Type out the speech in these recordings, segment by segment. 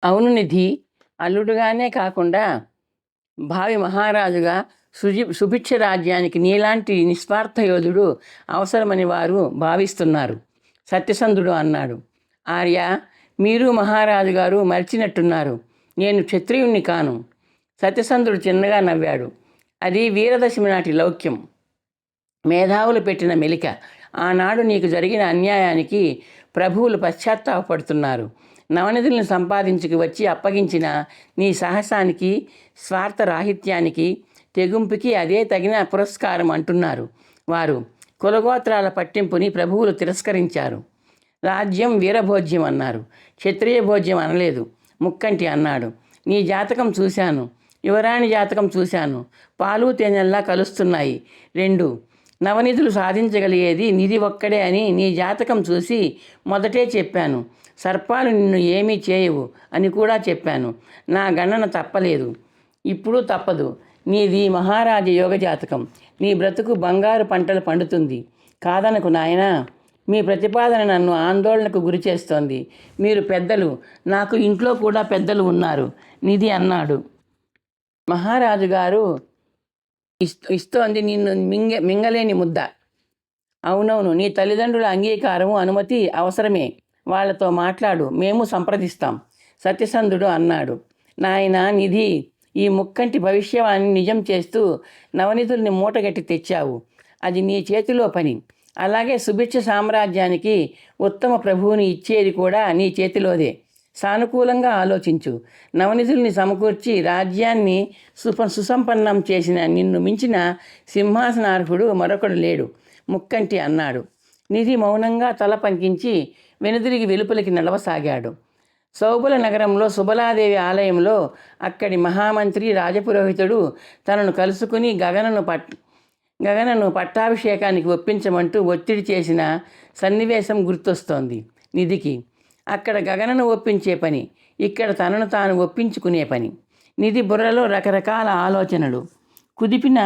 అవును నిధి. అల్లుడుగానే కాకుండా భావి మహారాజుగా సుభిక్ష రాజ్యానికి నీలాంటి నిస్వార్థ యోధుడు అవసరమని వారు భావిస్తున్నారు. సత్యసంధుడు అన్నాడు. ఆర్య, మీరు మహారాజు గారు మర్చినట్టున్నారు. నేను క్షత్రియుణ్ణి కాను. సత్యసంధుడు చిన్నగా నవ్వాడు. అది వీరదశమి నాటి లౌక్యం. మేధావులు పెట్టిన మెలిక. ఆనాడు నీకు జరిగిన అన్యాయానికి ప్రభువులు పశ్చాత్తాపడుతున్నారు. నవనిధులను సంపాదించుకు వచ్చి అప్పగించిన నీ సాహసానికి, స్వార్థరాహిత్యానికి, తెగుంపుకి అదే తగిన పురస్కారం అంటున్నారు వారు. కులగోత్రాల పట్టింపుని ప్రభువులు తిరస్కరించారు. రాజ్యం వీరభోజ్యం అన్నారు, క్షత్రియ భోజ్యం అనలేదు. ముక్కంటి అన్నాడు. నీ జాతకం చూశాను, యువరాణి జాతకం చూశాను. పాలు తేనెల్లా కలుస్తున్నాయి రెండు. నవనిధులు సాధించగలిగేది నిధి ఒక్కడే అని నీ జాతకం చూసి మొదటే చెప్పాను. సర్పాలు నిన్ను ఏమీ చేయవు అని కూడా చెప్పాను. నా గణన తప్పలేదు, ఇప్పుడు తప్పదు. నీది మహారాజ యోగ జాతకం. నీ బ్రతుకు బంగారు పంటలు పండుతుంది. కాదనకు నాయనా. మీ ప్రతిపాదన నన్ను ఆందోళనకు గురి చేస్తోంది. మీరు పెద్దలు, నాకు ఇంట్లో కూడా పెద్దలు ఉన్నారు, నిధి అన్నాడు. మహారాజు గారు ఇస్తోంది నిన్ను మింగలేని ముద్ద. అవునవును, నీ తల్లిదండ్రుల అంగీకారము, అనుమతి అవసరమే. వాళ్లతో మాట్లాడు, మేము సంప్రదిస్తాం, సత్యసంధుడు అన్నాడు. నాయనా నిధి, ఈ ముక్కంటి భవిష్యవాణిని నిజం చేస్తూ నవనిధుల్ని మూటగట్టి తెచ్చావు. అది నీ చేతిలో పని. అలాగే సుభిక్ష సామ్రాజ్యానికి ఉత్తమ ప్రభువుని ఇచ్చేది కూడా నీ చేతిలోదే. సానుకూలంగా ఆలోచించు. నవనిధుల్ని సమకూర్చి రాజ్యాన్ని సుసంపన్నం చేసిన నిన్ను మించిన సింహాసనార్హుడు మరొకడు లేడు, ముక్కంటి అన్నాడు. నిధి మౌనంగా తల పంకించి వెనుదిరిగి వెలుపలికి నడవసాగాడు. సౌబల నగరంలో సుబలాదేవి ఆలయంలో అక్కడి మహామంత్రి రాజపురోహితుడు తనను కలుసుకుని గగనను పట్టాభిషేకానికి ఒప్పించమంటూ ఒత్తిడి చేసిన సన్నివేశం గుర్తొస్తోంది నిధికి. అక్కడ గగనను ఒప్పించే పని, ఇక్కడ తనను తాను ఒప్పించుకునే పని. నిధి బుర్రలో రకరకాల ఆలోచనలు కుదిపిన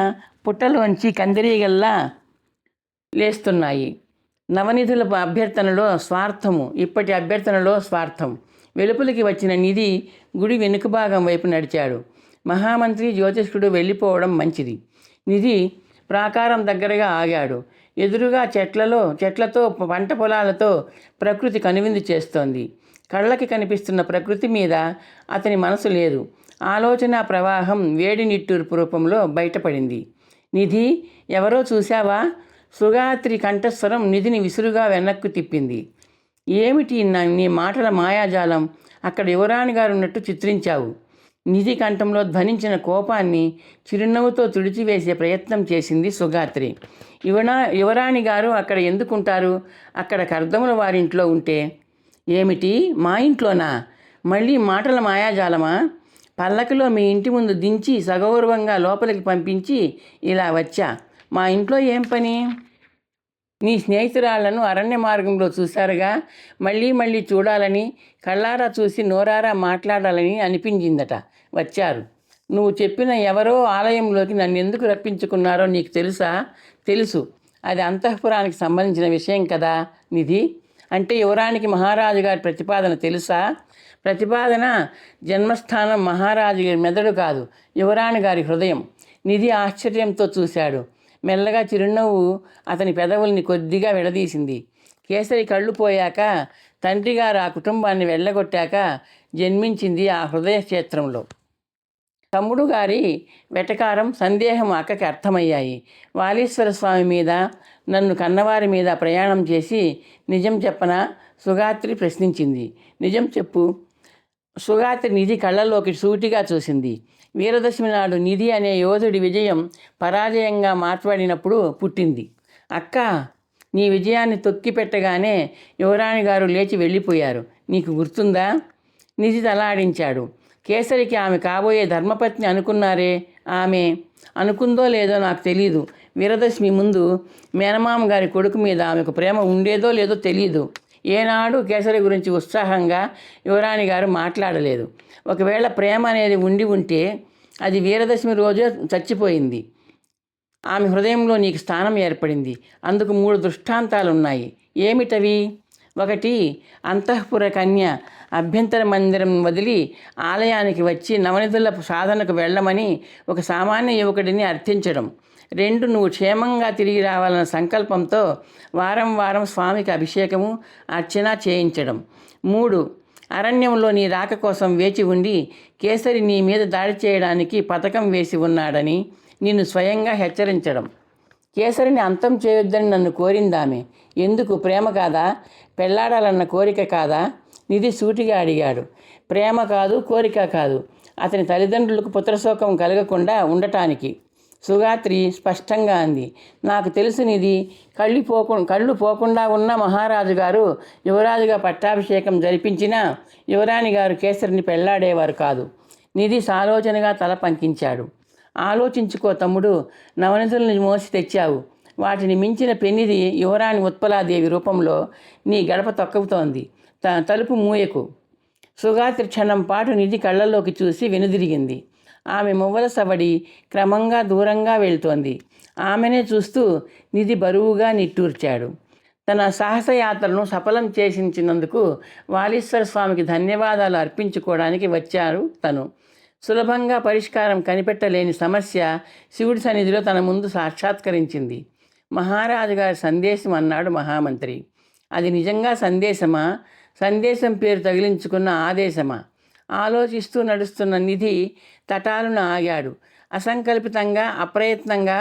పుట్టలోంచి కందిరీగల్లా లేస్తున్నాయి. నవనిధుల అభ్యర్థనలో స్వార్థము, ఇప్పటి అభ్యర్థనలో స్వార్థం. వెలుపలికి వచ్చిన నిధి గుడి వెనుక భాగం వైపు నడిచాడు. మహామంత్రి జ్యోతిష్కుడు వెళ్ళిపోవడం మంచిది. నిధి ప్రాకారం దగ్గరగా ఆగాడు. ఎదురుగా చెట్లతో పంట పొలాలతో ప్రకృతి కనువిందు చేస్తోంది. కళ్ళకి కనిపిస్తున్న ప్రకృతి మీద అతని మనసు లేదు. ఆలోచన ప్రవాహం వేడి నిట్టూర్పు రూపంలో బయటపడింది. నిధి, ఎవరో చూశావా? సుగాత్రి కంఠస్వరం నిధిని విసురుగా వెనక్కు తిప్పింది. ఏమిటి నీ మాటల మాయాజాలం? అక్కడ యువరాణి గారు ఉన్నట్టు చిత్రించావు. నిధి కంఠంలో ధ్వనించిన కోపాన్ని చిరునవ్వుతో తుడిచివేసే ప్రయత్నం చేసింది సుగాత్రి. యువరాణి గారు అక్కడ ఎందుకుంటారు? అక్కడ కర్దముల వారింట్లో ఉంటే. ఏమిటి, మా ఇంట్లోనా? మళ్ళీ మాటల మాయాజాలమా? పల్లకిలో మీ ఇంటి ముందు దించి సగౌరవంగా లోపలికి పంపించి ఇలా వచ్చా. మా ఇంట్లో ఏం పని? నీ స్నేహితురాళ్లను అరణ్య మార్గంలో చూశారుగా, మళ్ళీ మళ్ళీ చూడాలని, కళ్ళారా చూసి నోరారా మాట్లాడాలని అనిపించిందట. వచ్చారు. నువ్వు చెప్పిన ఎవరో ఆలయంలోకి నన్ను ఎందుకు రప్పించుకున్నారో నీకు తెలుసా? తెలుసు. అది అంతఃపురానికి సంబంధించిన విషయం కదా నిధి. అంటే యువరానికి మహారాజు గారి ప్రతిపాదన తెలుసా? ప్రతిపాదన జన్మస్థానం మహారాజు గారి మెదడు కాదు, యువరాణి గారి హృదయం. నిధి ఆశ్చర్యంతో చూశాడు. మెల్లగా చిరునవ్వు అతని పెదవుల్ని కొద్దిగా విడదీసింది. కేసరి కళ్ళు పోయాక, తండ్రి గారు ఆ కుటుంబాన్ని వెళ్ళగొట్టాక జన్మించింది ఆ హృదయ క్షేత్రంలో. తమ్ముడు గారి వెటకారం, సందేహం అక్కకి అర్థమయ్యాయి. వాలీశ్వర స్వామి మీద, నన్ను కన్నవారి మీద ప్రయాణం చేసి నిజం చెప్పనా? సుగాత్రి ప్రశ్నించింది. నిజం చెప్పు. సుగాత్రి నిధి కళ్ళలోకి సూటిగా చూసింది. వీరదశమి నాడు నిధి అనే యోధుడి విజయం పరాజయంగా మాట్లాడినప్పుడు పుట్టింది. అక్క, నీ విజయాన్ని తొక్కిపెట్టగానే యువరాణి గారు లేచి వెళ్ళిపోయారు. నీకు గుర్తుందా? నిధి తలాడించాడు. కేసరికి ఆమె కాబోయే ధర్మపత్ని అనుకున్నారే. ఆమె అనుకుందో లేదో నాకు తెలీదు. వీరదశమి ముందు మేనమామ గారి కొడుకు మీద ఆమెకు ప్రేమ ఉండేదో లేదో తెలీదు. ఏనాడు కేసరి గురించి ఉత్సాహంగా యువరాణి గారు మాట్లాడలేదు. ఒకవేళ ప్రేమ అనేది ఉండి ఉంటే అది వీరదశమి రోజే చచ్చిపోయింది. ఆమె హృదయంలో నీకు స్థానం ఏర్పడింది. అందుకు 3 దృష్టాంతాలున్నాయి. ఏమిటవి? ఒకటి, అంతఃపుర కన్య అభ్యంతర మందిరం వదిలి ఆలయానికి వచ్చి నవనిధుల సాధనకు వెళ్ళమని ఒక సామాన్య యువకుడిని అర్థించడం. 2, నువ్వు క్షేమంగా తిరిగి రావాలన్న సంకల్పంతో వారం వారం స్వామికి అభిషేకము, అర్చన చేయించడం. 3, అరణ్యంలో నీ రాక కోసం వేచి ఉండి కేసరి నీ మీద దాడి చేయడానికి పథకం వేసి ఉన్నాడని నిన్ను స్వయంగా హెచ్చరించడం. కేసరిని అంతం చేయొద్దని నన్ను కోరిందామె. ఎందుకు? ప్రేమ కాదా? పెళ్లాడాలన్న కోరిక కాదా? నిధి సూటిగా అడిగాడు. ప్రేమ కాదు, కోరిక కాదు, అతని తల్లిదండ్రులకు పుత్రశోకం కలగకుండా ఉండటానికి. సుగాత్రి స్పష్టంగా అంది. నాకు తెలుసు నిధి. కళ్ళు పోకుండా ఉన్న మహారాజు గారు యువరాజుగా పట్టాభిషేకం జరిపించినా యువరాణి గారు కేసరిని పెళ్లాడేవారు కాదు. నిధి సాలోచనగా తల పంకించాడు. ఆలోచించుకో తమ్ముడు, నవనిధులను మోసి తెచ్చావు. వాటిని మించిన పెన్నిది యువరాణి ఉత్పలాదేవి రూపంలో నీ గడప తొక్కుతోంది. తలుపు మూయకు. సుగాత్రి క్షణం పాటు నిధి కళ్ళల్లోకి చూసి వెనుదిరిగింది. ఆమె మువ్వల సవడి క్రమంగా దూరంగా వెళ్తోంది. ఆమెనే చూస్తూ నిధి బరువుగా నిట్టూర్చాడు. తన సాహసయాత్రను సఫలం చేసించినందుకు వాలీశ్వర స్వామికి ధన్యవాదాలు అర్పించుకోవడానికి వచ్చారు తను. సులభంగా పరిష్కారం కనిపెట్టలేని సమస్య శివుడి సన్నిధిలో తన ముందు సాక్షాత్కరించింది. మహారాజు గారి సందేశం అన్నాడు మహామంత్రి. అది నిజంగా సందేశమా? సందేశం పేరు తగిలించుకున్న ఆదేశమా? ఆలోచిస్తూ నడుస్తున్న నిధి తటాలున ఆగాడు. అసంకల్పితంగా, అప్రయత్నంగా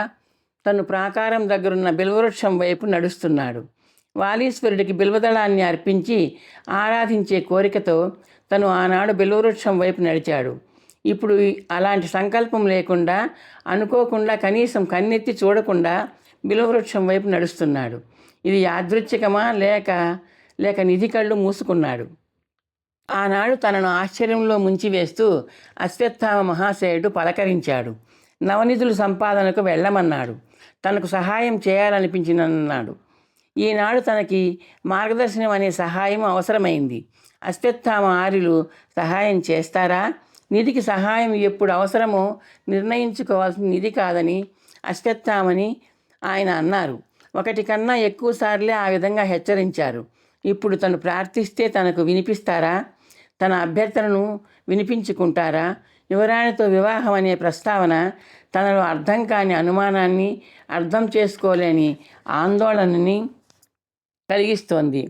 తను ప్రాకారం దగ్గరున్న బిల్వవృక్షం వైపు నడుస్తున్నాడు. వాలీశ్వరుడికి బిల్వదళాన్ని అర్పించి ఆరాధించే కోరికతో తను ఆనాడు బిల్వవృక్షం వైపు నడిచాడు. ఇప్పుడు అలాంటి సంకల్పం లేకుండా, అనుకోకుండా, కనీసం కన్నెత్తి చూడకుండా బిల్వవృక్షం వైపు నడుస్తున్నాడు. ఇది యాదృచ్ఛికమా లేక నిధి కళ్ళు మూసుకున్నాడు. ఆనాడు తనను ఆశ్చర్యంలో ముంచివేస్తూ అశ్వత్థామ మహాశయుడు పలకరించాడు. నవనిధుల సంపాదనకు వెళ్ళమన్నాడు. తనకు సహాయం చేయాలనిపించినన్నాడు. ఈనాడు తనకి మార్గదర్శనం అనే సహాయం అవసరమైంది. అశ్వత్థామ ఆర్యులు సహాయం చేస్తారా? నిధికి సహాయం ఎప్పుడు అవసరమో నిర్ణయించుకోవాల్సిన నిధి కాదని అశ్వత్థామని ఆయన అన్నారు. 1 కన్నా ఎక్కువ సార్లే ఆ విధంగా హెచ్చరించారు. ఇప్పుడు తను ప్రార్థిస్తే తనకు వినిపిస్తారా? తన అభ్యర్థనను వినిపించుకుంటారా? యువరాణితో వివాహం అనే ప్రస్తావన తనలో అర్థం కాని అనుమానాన్ని, అర్థం చేసుకోలేని ఆందోళనని కలిగిస్తోంది.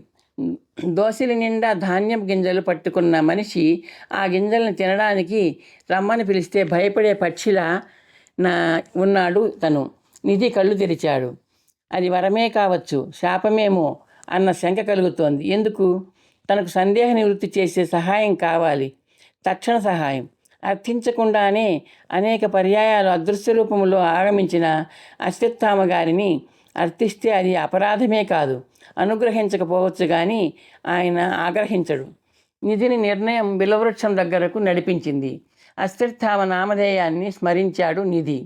దోసిలి నిండా ధాన్యం గింజలు పట్టుకున్న మనిషి ఆ గింజలను తినడానికి రమ్మని పిలిస్తే భయపడే పక్షిలా ఉన్నాడు తను. నిధి కళ్ళు తెరిచాడు. అది వరమే కావచ్చు, శాపమేమో అన్న శంక కలుగుతోంది. ఎందుకు? తనకు సందేహ నివృత్తి చేసే సహాయం కావాలి, తక్షణ సహాయం. అర్థించకుండానే అనేక పర్యాయాలు అదృశ్య రూపంలో ఆగమించిన అశ్వత్థామ గారిని అర్థిస్తే అది అపరాధమే కాదు, అనుగ్రహించకపోవచ్చు, కానీ ఆయన ఆగ్రహించడు. నిధిని నిర్ణయం బిల్వవృక్షం దగ్గరకు నడిపించింది. అశ్వత్థామ నామధేయాన్ని స్మరించాడు నిధి.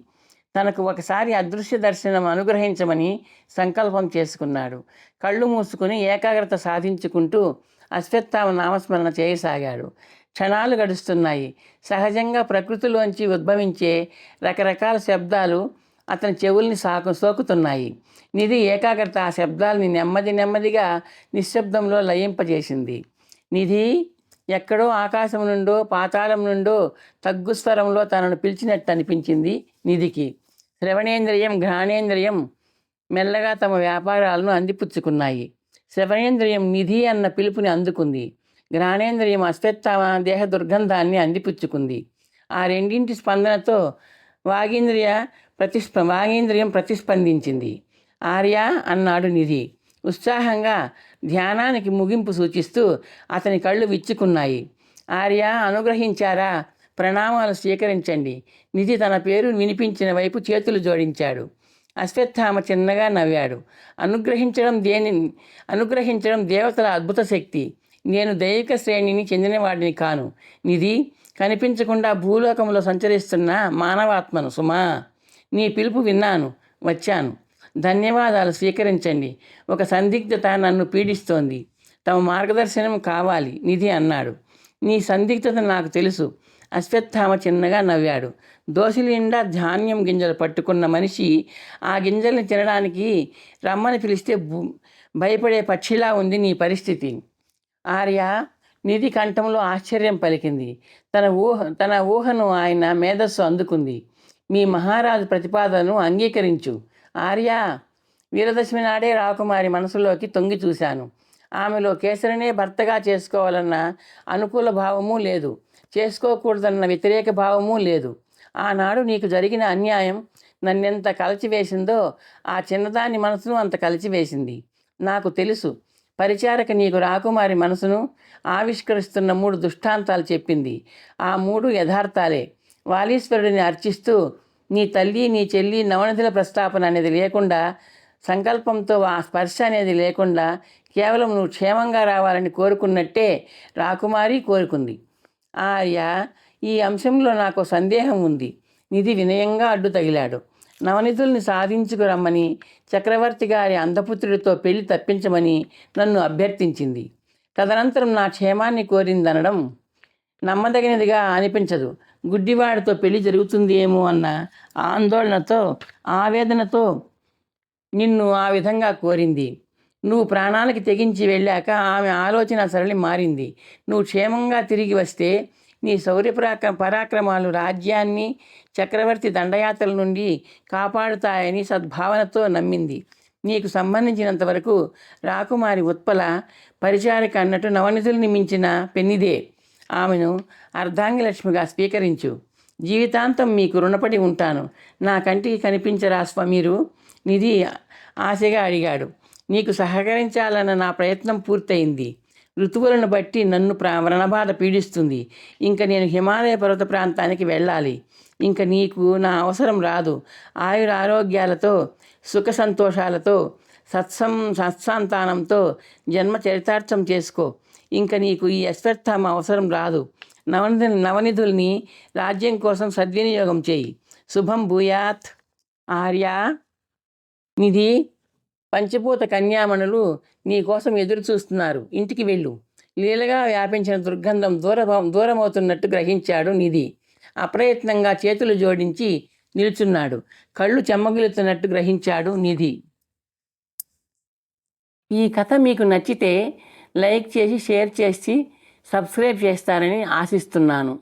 తనకు ఒకసారి అదృశ్య దర్శనం అనుగ్రహించమని సంకల్పం చేసుకున్నాడు. కళ్ళు మూసుకుని ఏకాగ్రత సాధించుకుంటూ అశ్వత్థామ నామస్మరణ చేయసాగాడు. క్షణాలు గడుస్తున్నాయి. సహజంగా ప్రకృతిలోంచి ఉద్భవించే రకరకాల శబ్దాలు అతని చెవుల్ని సోకుతున్నాయి. నిధి ఏకాగ్రత ఆ శబ్దాలని నెమ్మదిగా నిశ్శబ్దంలో లయింపజేసింది. నిధి ఎక్కడో ఆకాశం నుండో పాతాళం నుండో తగ్గు స్వరంలో తనను పిలిచినట్టు అనిపించింది నిధికి. శ్రవణేంద్రియం, ఘ్రాణేంద్రియం మెల్లగా తమ వ్యాపారాలను అందిపుచ్చుకున్నాయి. శ్రవణేంద్రియం నిధి అన్న పిలుపుని అందుకుంది. ఘ్రాణేంద్రియం అశ్వత్థామ దేహ దుర్గంధాన్ని అందిపుచ్చుకుంది. ఆ రెండింటి స్పందనతో వాగీంద్రియం ప్రతిస్పందించింది. ఆర్య అన్నాడు నిధి ఉత్సాహంగా, ధ్యానానికి ముగింపు సూచిస్తూ. అతని కళ్ళు విచ్చుకున్నాయి. ఆర్య, అనుగ్రహించారా? ప్రణామాలు స్వీకరించండి. నిధి తన పేరు వినిపించిన వైపు చేతులు జోడించాడు. అశ్వత్థామ చిన్నగా నవ్వాడు. అనుగ్రహించడం దేవతల అద్భుత శక్తి. నేను దైవిక శ్రేణిని చెందినవాడిని కాను. నిధి, కనిపించకుండా భూలోకంలో సంచరిస్తున్న మానవాత్మను సుమా. నీ పిలుపు విన్నాను, వచ్చాను. ధన్యవాదాలు స్వీకరించండి. ఒక సందిగ్ధత నన్ను పీడిస్తోంది. తమ మార్గదర్శనం కావాలి నిధి అన్నాడు. నీ సందిగ్ధత నాకు తెలుసు. అశ్వత్థామ చిన్నగా నవ్వాడు. దోసిలి నిండా ధాన్యం గింజలు పట్టుకున్న మనిషి ఆ గింజల్ని తినడానికి రమ్మని పిలిస్తే భయపడే పక్షిలా ఉంది నీ పరిస్థితి. ఆర్య, నిధి కంఠంలో ఆశ్చర్యం పలికింది. తన ఊహను ఆయన మేధస్సు అందుకుంది. మీ మహారాజు ప్రతిపాదనను అంగీకరించు. ఆర్య, వీరదశమి నాడే రాకుమారి మనసులోకి తొంగి చూశాను. ఆమెలో కేసరినే భర్తగా చేసుకోవాలన్న అనుకూల భావము లేదు, చేసుకోకూడదన్న వ్యతిరేక భావము లేదు. ఆనాడు నీకు జరిగిన అన్యాయం నన్నెంత కలిచివేసిందో ఆ చిన్నదాని మనసును అంత కలిచివేసింది. నాకు తెలుసు. పరిచారక నీకు రాకుమారి మనసును ఆవిష్కరిస్తున్న 3 దృష్టాంతాలు చెప్పింది. ఆ 3 యథార్థాలే. వాలీశ్వరుడిని అర్చిస్తూ నీ తల్లి నీ చెల్లి నవనిధుల ప్రస్తాపన అనేది లేకుండా, సంకల్పంతో ఆ స్పర్శ అనేది లేకుండా కేవలం నువ్వు క్షేమంగా రావాలని కోరుకున్నట్టే రాకుమారి కోరుకుంది. ఆర్య, ఈ అంశంలో నాకు సందేహం ఉంది. నిధి వినయంగా అడ్డు తగిలాడు. నవనిధుల్ని సాధించుకురమ్మని, చక్రవర్తి గారి అందపుత్రుడితో పెళ్లి తప్పించమని నన్ను అభ్యర్థించింది. తదనంతరం నా క్షేమాన్ని కోరిందనడం నమ్మదగినదిగా అనిపించదు. గుడ్డివాడితో పెళ్లి జరుగుతుంది ఏమో అన్న ఆందోళనతో, ఆవేదనతో నిన్ను ఆ విధంగా కోరింది. నువ్వు ప్రాణాలకి తెగించి వెళ్ళాక ఆమె ఆలోచన సరళి మారింది. నువ్వు క్షేమంగా తిరిగి వస్తే నీ శౌర్య పరాక్రమాలు రాజ్యాన్ని, చక్రవర్తి దండయాత్రల నుండి కాపాడుతాయని సద్భావనతో నమ్మింది. నీకు సంబంధించినంతవరకు రాకుమారి ఉత్పల పరిచారిక అన్నట్టు నవనిధుల్ని మించిన పెన్నిదే. ఆమెను అర్ధాంగిలక్ష్మిగా స్వీకరించు. జీవితాంతం మీకు రుణపడి ఉంటాను. నా కంటికి కనిపించరా స్వామీరు? నిధి ఆశగా అడిగాడు. నీకు సహకరించాలన్న నా ప్రయత్నం పూర్తయింది. ఋతువులను బట్టి నన్ను వ్రణబాధ పీడిస్తుంది. ఇంక నేను హిమాలయ పర్వత ప్రాంతానికి వెళ్ళాలి. ఇంక నీకు నా అవసరం రాదు. ఆయురారోగ్యాలతో, సుఖ సంతోషాలతో, సత్సంతానంతో జన్మ చరితార్థం చేసుకో. ఇంక నీకు ఈ అశ్వత్థామ అవసరం రాదు. నవనిధుల్ని రాజ్యం కోసం సద్వినియోగం చేయి. శుభం భూయాత్. ఆర్య, నిధి, పంచభూత కన్యామణులు నీ కోసం ఎదురు చూస్తున్నారు. ఇంటికి వెళ్ళు. లీలగా వ్యాపించిన దుర్గంధం దూరమవుతున్నట్టు గ్రహించాడు నిధి. అప్రయత్నంగా చేతులు జోడించి నిల్చున్నాడు. కళ్ళు చెమ్మగిలుతున్నట్టు గ్రహించాడు నిధి. ఈ కథ మీకు నచ్చితే లైక్ చేసి, షేర్ చేసి, సబ్స్క్రైబ్ చేస్తారని ఆశిస్తున్నాను.